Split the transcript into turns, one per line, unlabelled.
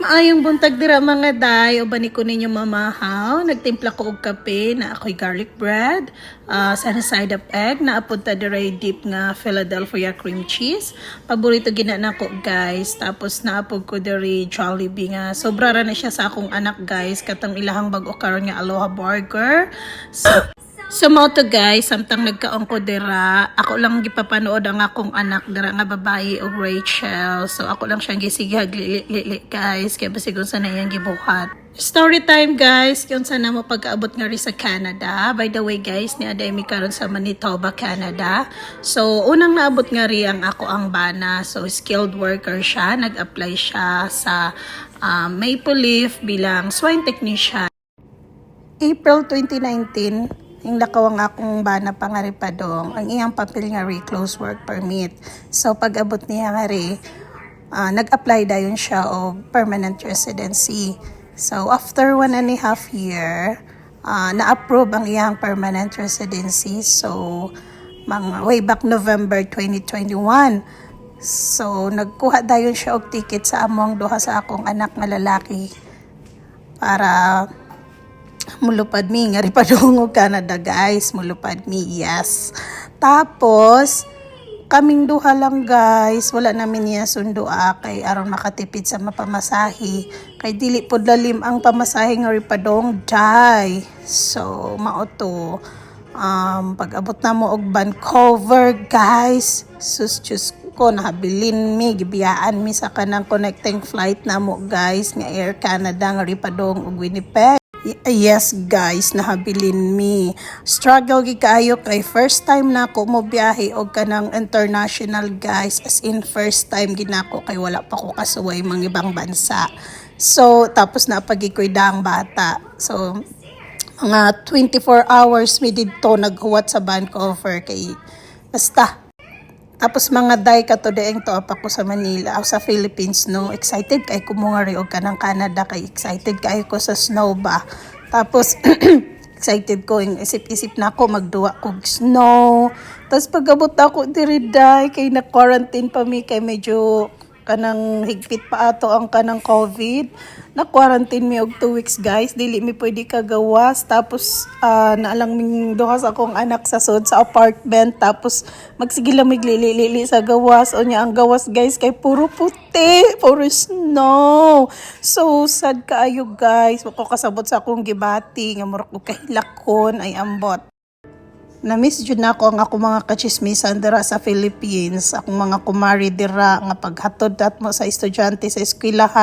Maayong buntag dira mga day, uban ko ninyo mamahaw. Nagtimpla ko og kape na ako'y garlic bread, sa side of egg na apunta dira deep nga Philadelphia cream cheese. Paborito gina na ko guys. Tapos naapog ko diri Jollibee nga. Sobra ra na siya sa akong anak guys. Katang ilahang bag-o karon nga Aloha Burger. So mo to guys, samtang nagkaon ko dira, ako lang gipapanood ang akong anak dira nga babae og Rachel. So ako lang siyang gisigag li guys, kaya basigon sa nayang gibuhat. Story time guys, kung sana mo pag-abot nga rin sa Canada. By the way guys, ni aday mi karon sa Manitoba, Canada. So unang naabot nga rin ang ako ang bana. So skilled worker siya, nag-apply siya sa Maple Leaf bilang swine technician. April 2019, yung lakaw ang akong bana pangaripadong, ang iyang papel nga close work permit. So pag-abot niya nga nag-apply dayon siya o permanent residency. So after 1.5 year, na-approve ang iyang permanent residency. So way back November 2021. So nagkuha dayon siya og ticket sa among duha sa akong anak nga lalaki para mulupad mi nga ripadong og Canada guys, mulupad mi, yes. Tapos kaming duha lang guys, wala namin niya sundo kay aron makatipid sa mapamasahi, kay dili pod lalim ang pamasahe nga ripadong day. So mao to, pag-abot na mo og Vancouver guys, sus ko nahabilin mi, gibiyaan mi sa kanang connecting flight na mo guys nga Air Canada nga ripadong og Winnipeg. Yes guys, nahabilin mi. Struggle gi kaayo kay first time na ako mo biyahe og kanang international guys, as in first time ginako kay wala pa ko kasuway mga ibang bansa. So tapos na pagikoy daang bata. So mga 24 hours mi didto naghuwat sa Vancouver kay basta. Tapos mga day kato daeng to apa ko sa Manila o sa Philippines no. Excited kay ko mga ri og kanang Canada, kay excited kay ko sa snow ba. Tapos excited ko yung isip-isip na ako magduwa kog snow. Tapos pag-abot ako diri day kay na quarantine pa mi kay medyo kanang higpit pa ato ang kanang COVID. Na quarantine mi og 2 weeks guys, dili mi pwede kagawas. Tapos naalang ming duha sa akong anak sa sud sa apartment. Tapos magsige lang miglili sa gawas. O nya ang gawas guys kay puro puti, puro snow. So sad kaayo guys, wako kasabot sa akong gibati nga murag ko kahilakon ay ambot. Na-miss jud na ako ang ako mga kachismisan dira sa Philippines, akong mga kumari dira nga paghatod mo sa estudyante sa eskwelahan.